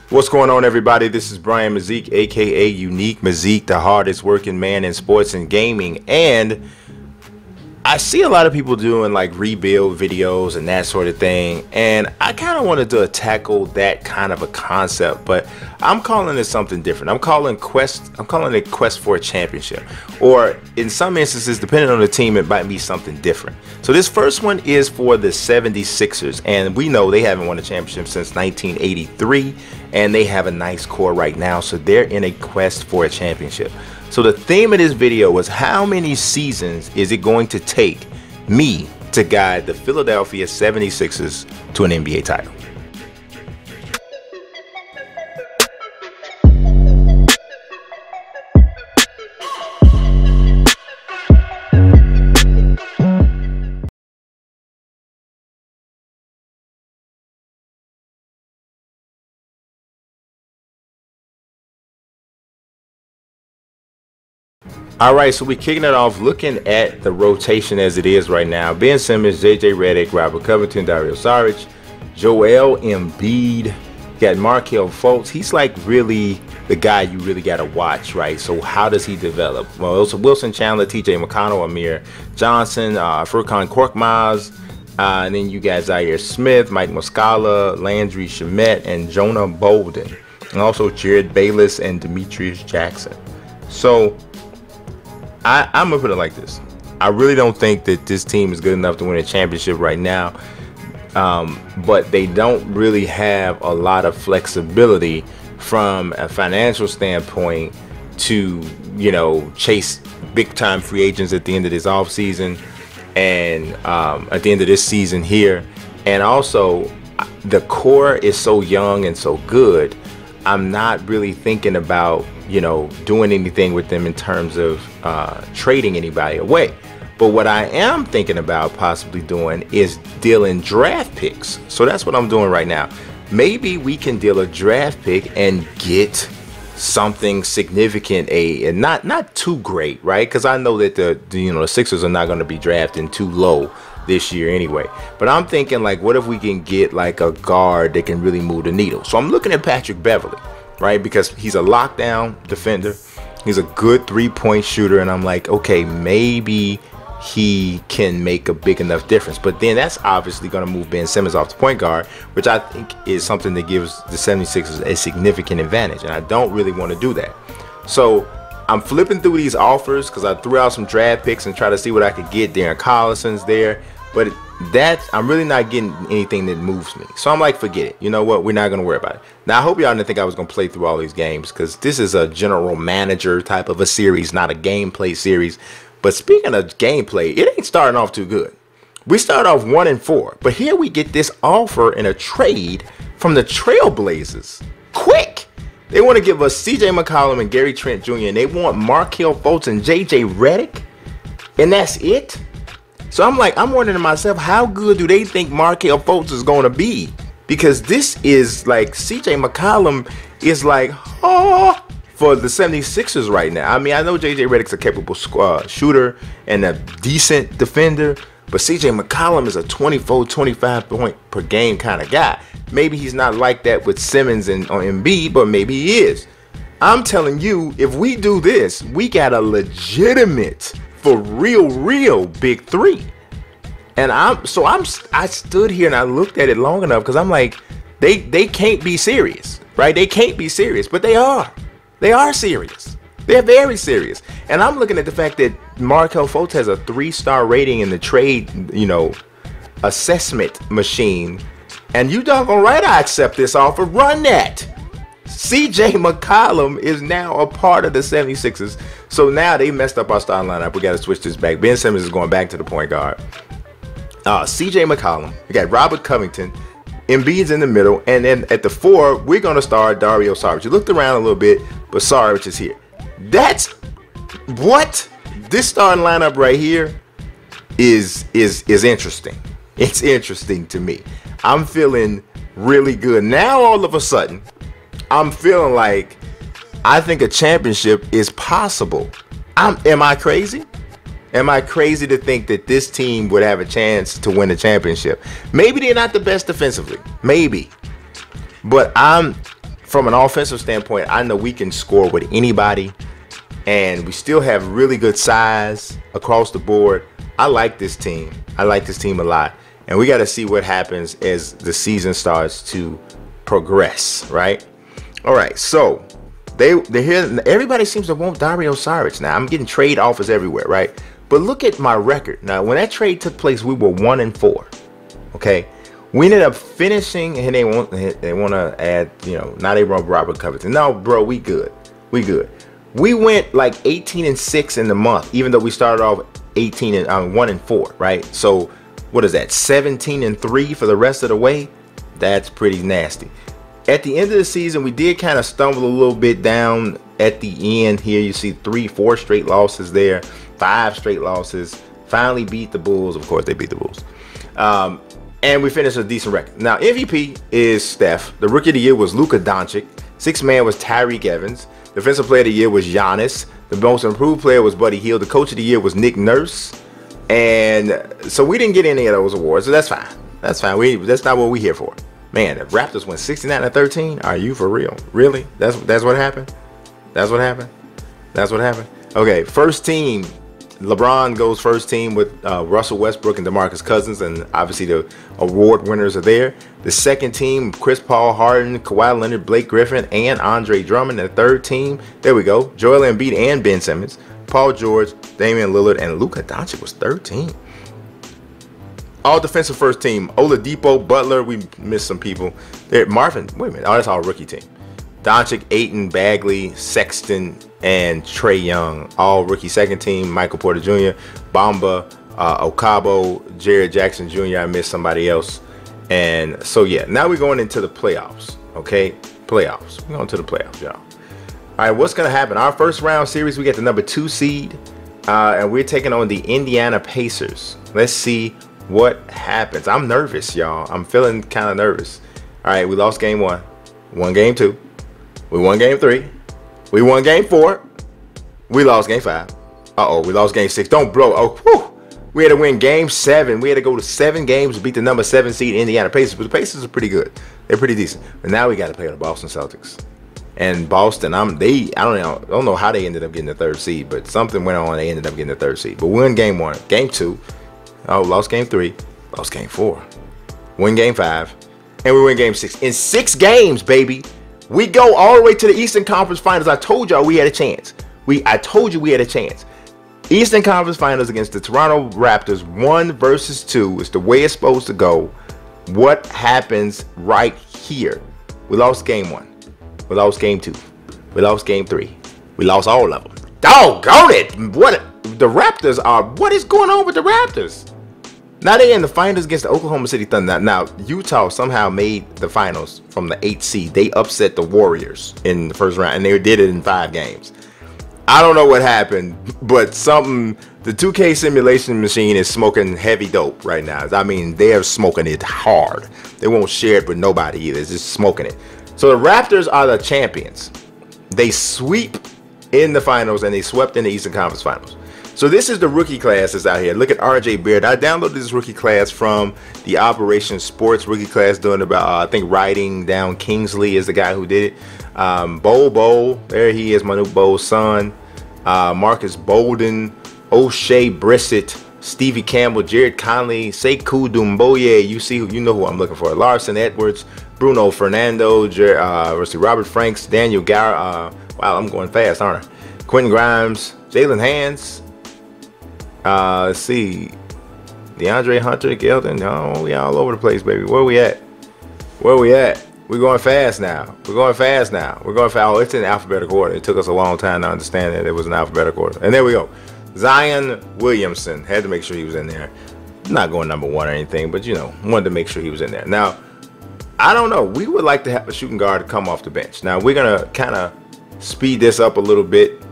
What's going on, everybody? This is Brian Mazik, aka Unique Mazik, the hardest working man in sports and gaming. And I see a lot of people doing like rebuild videos and that sort of thing, and I kind of wanted to tackle that kind of a concept, but I'm calling it something different. I'm calling it quest for a championship, or in some instances, depending on the team, it might be something different. So this first one is for the 76ers, and we know they haven't won a championship since 1983, and they have a nice core right now, so they're in a quest for a championship. So the theme of this video was, how many seasons is it going to take me to guide the Philadelphia 76ers to an NBA title? All right, so we're kicking it off looking at the rotation as it is right now. Ben Simmons, JJ Redick, Robert Covington, Dario Saric, Joel Embiid, got Markelle Fultz. He's like really the guy you really got to watch, right? So how does he develop? Well, it's Wilson Chandler, TJ McConnell, Amir Johnson, Furkan Korkmaz, and then you got Zaire Smith, Mike Muscala, Landry Shamet, and Jonah Bolden, and also Jared Bayless and Demetrius Jackson. So I'm gonna put it like this: I really don't think that this team is good enough to win a championship right now, but they don't really have a lot of flexibility from a financial standpoint to, you know, chase big time free agents at the end of this off season and at the end of this season here. And also, the core is so young and so good, I'm not really thinking about, you know, doing anything with them in terms of trading anybody away. But what I am thinking about possibly doing is dealing draft picks. So that's what I'm doing right now. Maybe we can deal a draft pick and get something significant, and not too great, right? Because I know that the Sixers are not going to be drafting too low this year anyway. But I'm thinking, like, what if we can get like a guard that can really move the needle? So I'm looking at Patrick Beverley, right? Because he's a lockdown defender. He's a good three-point shooter. And I'm like, okay, maybe he can make a big enough difference. But then that's obviously going to move Ben Simmons off the point guard, which I think is something that gives the 76ers a significant advantage. And I don't really want to do that. So I'm flipping through these offers because I threw out some draft picks and try to see what I could get. Darren Collison's there. But I'm really not getting anything that moves me. So I'm like, forget it. You know what? We're not going to worry about it. Now, I hope y'all didn't think I was going to play through all these games, because this is a general manager type of a series, not a gameplay series. But speaking of gameplay, it ain't starting off too good. We start off 1-4. But here we get this offer in a trade from the Trailblazers. Quick! They want to give us CJ McCollum and Gary Trent Jr. and they want Markelle Fultz and JJ Redick. And that's it? So I'm wondering to myself, how good do they think Markelle Fultz is going to be? Because this is like, CJ McCollum is like, oh, for the 76ers right now. I mean, I know JJ Redick's a capable shooter and a decent defender, but CJ McCollum is a 24, 25 point per game kind of guy. Maybe he's not like that with Simmons and on Embiid, but maybe he is. I'm telling you, if we do this, we got a legitimate, for real big three. And I stood here and I looked at it long enough, because I'm like, they can't be serious, right? They can't be serious, but they are. They are serious. They're very serious. And I'm looking at the fact that Markelle Fultz has a 3-star rating in the trade, assessment machine. And you doggone right, I accept this offer. Run that. CJ McCollum is now a part of the 76ers. So now they messed up our starting lineup. We got to switch this back. Ben Simmons is going back to the point guard. CJ McCollum. We got Robert Covington. Embiid's in the middle. And then at the 4, we're going to start Dario Saric. You looked around a little bit, but Saric is here. That's what this starting lineup right here is interesting. It's interesting to me. I'm feeling really good. Now all of a sudden, I'm feeling like I think a championship is possible. Am I crazy? Am I crazy to think that this team would have a chance to win a championship? Maybe they're not the best defensively. Maybe. But I'm from an offensive standpoint, I know we can score with anybody, and we still have really good size across the board. I like this team. I like this team a lot, and we got to see what happens as the season starts to progress, right? All right, so they're here. Everybody seems to want Dario Saric now. I'm getting trade offers everywhere, right? But look at my record. Now, when that trade took place, we were 1-4. Okay, we ended up finishing, and they want to add, you know, now they want Robert Covington. No, bro, we good. We good. We went like 18-6 in the month, even though we started off 1-4, right? So what is that? 17-3 for the rest of the way. That's pretty nasty. At the end of the season, we did kind of stumble a little bit down at the end here. You see 4 straight losses there, 5 straight losses. Finally beat the Bulls. Of course, they beat the Bulls. And we finished a decent record. Now, MVP is Steph. The Rookie of the Year was Luka Doncic. Sixth man was Tyreke Evans. Defensive Player of the Year was Giannis. The Most Improved Player was Buddy Hield. The Coach of the Year was Nick Nurse. And so we didn't get any of those awards, so that's fine. That's fine. That's not what we're here for. Man, the Raptors went 69-13. Are you for real? Really? That's what happened? That's what happened? That's what happened? Okay, first team. LeBron goes first team with Russell Westbrook and DeMarcus Cousins, and obviously the award winners are there. The second team, Chris Paul, Harden, Kawhi Leonard, Blake Griffin, and Andre Drummond. The third team, there we go, Joel Embiid and Ben Simmons, Paul George, Damian Lillard, and Luka Doncic was 13. All defensive first team, Oladipo, Butler, we missed some people. There, Marvin, wait a minute, oh, that's all rookie team. Doncic, Ayton, Bagley, Sexton, and Trae Young, all rookie second team. Michael Porter Jr., Bamba, Okabo, Jared Jackson Jr. I missed somebody else. And so, yeah, now we're going into the playoffs, okay? Playoffs. We're going to the playoffs, y'all. All right, what's going to happen? Our first round series, we get the number 2 seed, and we're taking on the Indiana Pacers. Let's see what happens. I'm nervous, y'all. I'm feeling kind of nervous. All right, we lost game 1, won game 2. We won game 3. We won game 4. We lost game 5. Uh-oh, we lost game 6. Don't blow. Oh, whew. We had to win game 7. We had to go to 7 games to beat the number 7 seed Indiana Pacers. But the Pacers are pretty good. They're pretty decent. But now we got to play the Boston Celtics. And Boston, I don't know how they ended up getting the 3rd seed, but something went on. They ended up getting the 3rd seed. But we won game 1, game 2. Oh, lost game 3, lost game 4. Win game 5, and we win game 6. In 6 games, baby. We go all the way to the Eastern Conference Finals. I told y'all we had a chance. I told you we had a chance. Eastern Conference Finals against the Toronto Raptors, 1 versus 2 is the way it's supposed to go. What happens right here? We lost game 1. We lost game 2. We lost game 3. We lost all of them. Doggone it! What the Raptors are? What is going on with the Raptors? Now they're in the finals against the Oklahoma City Thunder. Now Utah somehow made the finals from the 8th seed. They upset the Warriors in the first round, and they did it in 5 games. I don't know what happened, but the 2K simulation machine is smoking heavy dope right now. I mean, they're smoking it hard. They won't share it with nobody either. It's just smoking it. So the Raptors are the champions. They sweep in the finals, and they swept in the Eastern Conference Finals. So this is the rookie class that's out here. Look at RJ Beard. I downloaded this rookie class from the Operation Sports rookie class doing about, I think, Riding Down Kingsley is the guy who did it. Bo, there he is, Manute Bo's son. Marcus Bolden, O'Shea Brissett, Stevie Campbell, Jared Conley, Sekou Doumbouya. You know who I'm looking for. Larson Edwards, Bruno Fernando, Robert Franks, Daniel Garrett. Wow, I'm going fast, aren't I? Quentin Grimes, Jalen Hands. Let's see, DeAndre Hunter, Gelton. Oh, we all over the place, baby. Where we at? Where we at? We're going fast now. We're going fast now. We're going fast. Oh, it's in alphabetical order. It took us a long time to understand that it was in alphabetical order. And there we go. Zion Williamson. Had to make sure he was in there. Not going number 1 or anything, but, you know, wanted to make sure he was in there. Now, I don't know. We would like to have a shooting guard come off the bench. Now, we're going to kind of speed this up a little bit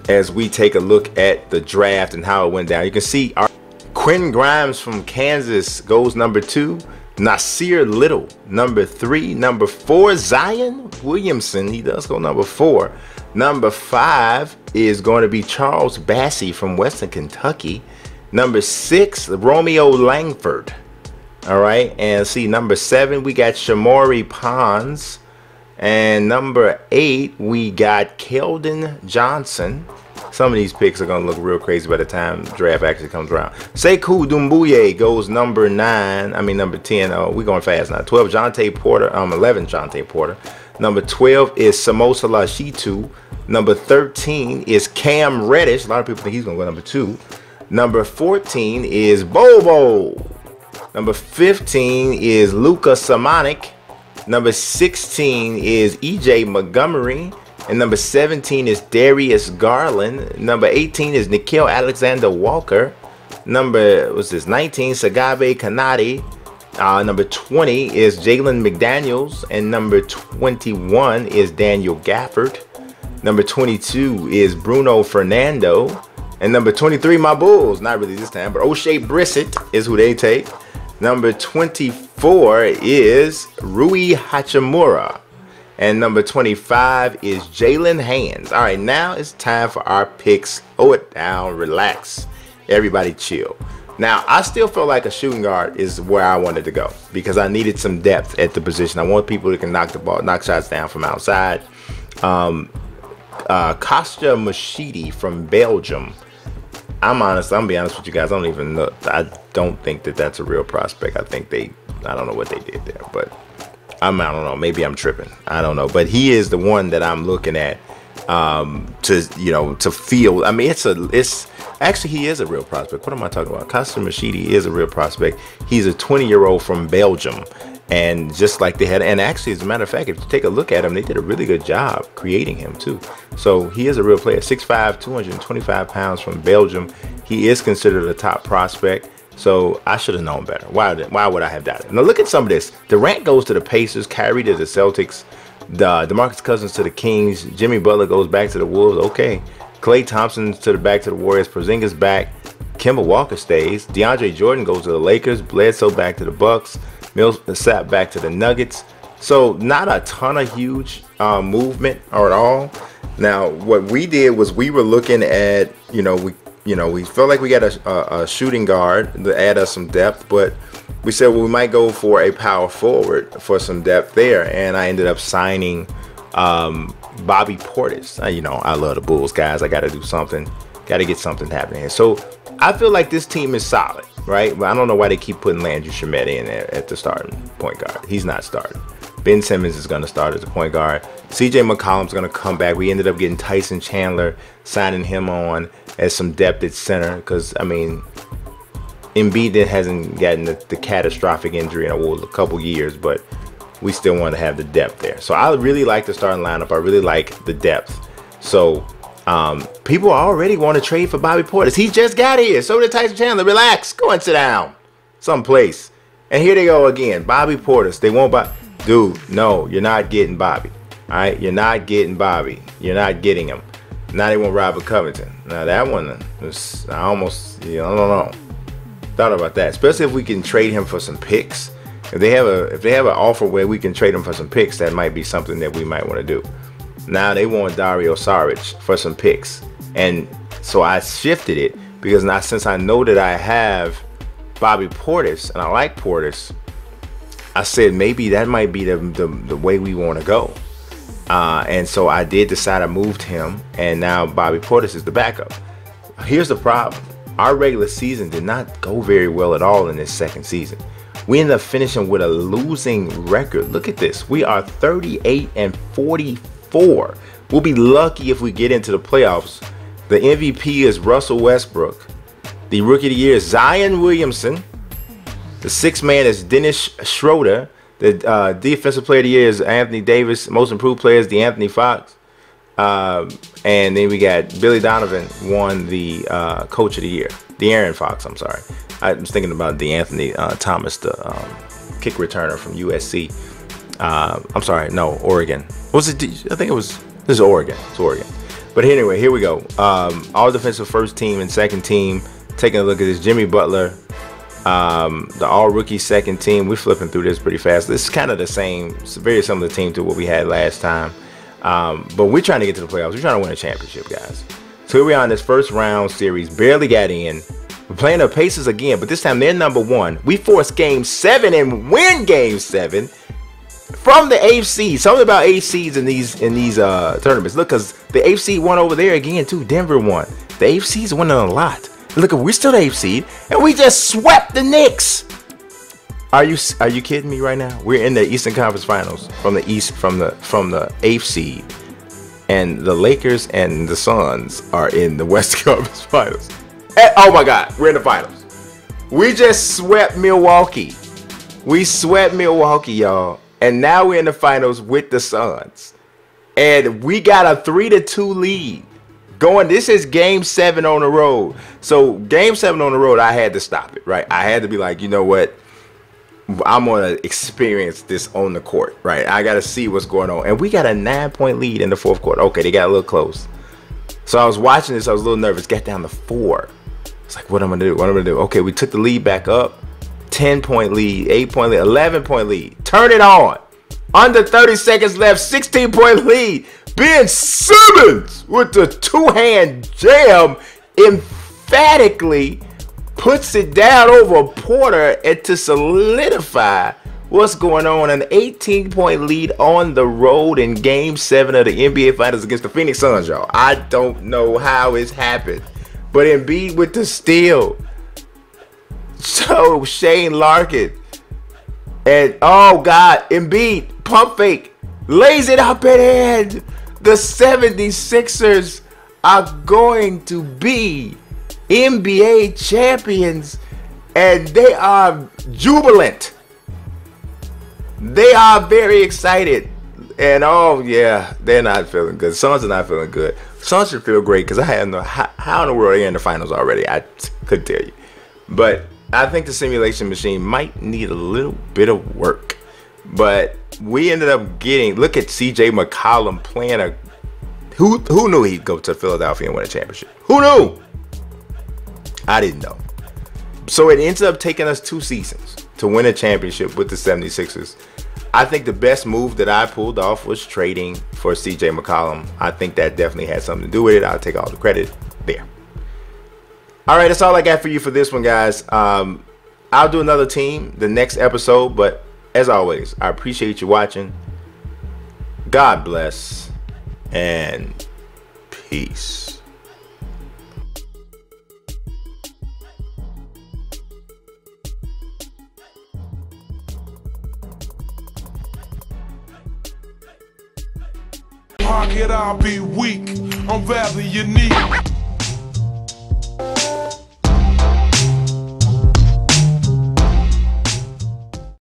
as we take a look at the draft and how it went down. You can see our Quentin Grimes from Kansas goes number 2. Nasir Little, number 3. Number 4, Zion Williamson. He does go number 4. Number 5 is going to be Charles Bassey from Western Kentucky. Number 6, Romeo Langford. All right. And see, number 7, we got Shamori Pons. And number 8, we got Keldon Johnson. Some of these picks are going to look real crazy by the time draft actually comes around. Sekou Doumbouya goes number 9. I mean, number 10. Oh, we're going fast now. 12, Jonte Porter. 11, Jonte Porter. Number 12 is Samosa Lashitu. Number 13 is Cam Reddish. A lot of people think he's going to go number 2. Number 14 is Bobo. Number 15 is Luka Samanic. Number 16 is EJ Montgomery. And number 17 is Darius Garland. Number 18 is Nickeil Alexander-Walker. Number, what's this, 19, Sagabe Kanate. Number 20 is Jalen McDaniels. And number 21 is Daniel Gafford. Number 22 is Bruno Fernando. And number 23, my Bulls. Not really this time, but O'Shea Brissett is who they take. Number 24 is Rui Hachimura. And number 25 is Jalen Hands. All right, now it's time for our picks. Slow it down, relax. Everybody chill. Now, I still feel like a shooting guard is where I wanted to go because I needed some depth at the position. I want people who can knock the ball, knock shots down from outside. Kostya Machidi from Belgium. I'm gonna be honest with you guys. I don't even know. I don't think that that's a real prospect. I think I don't know what they did there, but I don't know. Maybe I'm tripping. I don't know. But he is the one that I'm looking at to feel. I mean, it's actually he is a real prospect. What am I talking about? Kostya Machidi is a real prospect. He's a 20-year-old from Belgium. And just like they had, and actually, as a matter of fact, if you take a look at him, they did a really good job creating him too. So he is a real player. 6'5", 225 pounds from Belgium. He is considered a top prospect. So I should have known better. Why would I have doubted? Now look at some of this. Durant goes to the Pacers, Kyrie to the Celtics, DeMarcus Cousins to the Kings, Jimmy Butler goes back to the Wolves. Okay, Klay Thompson back to the Warriors, Porzingis back, Kemba Walker stays, DeAndre Jordan goes to the Lakers, Bledsoe back to the Bucks, Millsap back to the Nuggets. So not a ton of huge movement or at all. Now what we did was we were looking at, we felt like we got a shooting guard to add us some depth, but we said, well, we might go for a power forward for some depth there. And I ended up signing Bobby Portis. I love the Bulls, guys. I got to do something. Got to get something happening. So I feel like this team is solid, right? But I don't know why they keep putting Landry Shamet in there at the starting point guard. He's not starting. Ben Simmons is going to start as a point guard. CJ McCollum's going to come back. We ended up getting Tyson Chandler, signing him on as some depth at center because, I mean, Embiid hasn't gotten the catastrophic injury in a couple years, but we still want to have the depth there. So I really like the starting lineup. I really like the depth. So people already want to trade for Bobby Portis. He just got here. So did Tyson Chandler. Relax. Go and sit down someplace. And here they go again. Bobby Portis. They won't buy. Dude, no, you're not getting Bobby. All right, you're not getting Bobby. You're not getting him. Now they want Robert Covington. Now that one was I almost, I don't know. Thought about that, especially if we can trade him for some picks. If they have an offer where we can trade him for some picks, that might be something that we might want to do. Now they want Dario Saric for some picks, and so I shifted it because now since I know that I have Bobby Portis and I like Portis, I said maybe that might be the way we want to go. And so I did decide I moved him, and now Bobby Portis is the backup. Here's the problem. Our regular season did not go very well at all in this second season. We ended up finishing with a losing record. Look at this. We are 38-44. We'll be lucky if we get into the playoffs. The MVP is Russell Westbrook. The Rookie of the Year is Zion Williamson. The sixth man is Dennis Schroeder. The Defensive Player of the Year is Anthony Davis. Most Improved Player is DeAnthony Fox. And then we got Billy Donovan won the Coach of the Year. De'Aaron Fox, I'm sorry. I was thinking about DeAnthony Thomas, the kick returner from USC. I'm sorry, no, Oregon. Was it? I think this is Oregon. It's Oregon. But anyway, here we go. All defensive first team and second team. Taking a look at this, Jimmy Butler. The all-rookie second team. We're flipping through this pretty fast. This is kind of the same, it's a very similar team to what we had last time. But we're trying to get to the playoffs. We're trying to win a championship, guys. So here we are in this first round series. Barely got in. We're playing the Pacers again, but this time they're number one. We force Game 7 and win Game 7. from the AFC. Something about AFCs in these tournaments. Look, because the AFC won over there again too. Denver won. The AFC's winning a lot. Look, we're still the AFC, and we just swept the Knicks. Are you kidding me right now? We're in the Eastern Conference Finals from the AFC, and the Lakers and the Suns are in the Western Conference Finals. And, oh my God, we're in the finals. We just swept Milwaukee. We swept Milwaukee, y'all. And now we're in the finals with the Suns. And we got a 3-2 lead. This is game 7 on the road. So game 7 on the road, I had to stop it, right? I had to be like, you know what? I'm going to experience this on the court, right? I got to see what's going on. And we got a 9-point lead in the fourth quarter. Okay, they got a little close. So I was watching this. I was a little nervous. Got down to 4. It's like, what am I going to do? What am I going to do? Okay, we took the lead back up. 10-point lead, 8-point lead, 11-point lead. Turn it on. Under 30 seconds left, 16-point lead. Ben Simmons with the 2-hand jam emphatically puts it down over Porter, and to solidify what's going on, an 18-point lead on the road in game 7 of the NBA Finals against the Phoenix Suns, y'all. I don't know how it's happened, but Embiid with the steal. So Shane Larkin, and oh God, Embiid pump fake, lays it up and in. The 76ers are going to be NBA champions, and they are jubilant. They are very excited, and oh yeah, they're not feeling good. Suns are not feeling good. Suns should feel great because I don't know how in the world they're in the finals already. I couldn't tell you, but I think the simulation machine might need a little bit of work. But we ended up getting, look at CJ McCollum playing who knew he'd go to Philadelphia and win a championship? Who knew? I didn't know. So it ends up taking us 2 seasons to win a championship with the 76ers. I think the best move that I pulled off was trading for CJ McCollum. I think that definitely had something to do with it. I'll take all the credit there. All right, that's all I got for you for this one, guys. I'll do another team the next episode, but as always, I appreciate you watching. God bless and peace. Pocket, I'll be weak. I'm rather unique.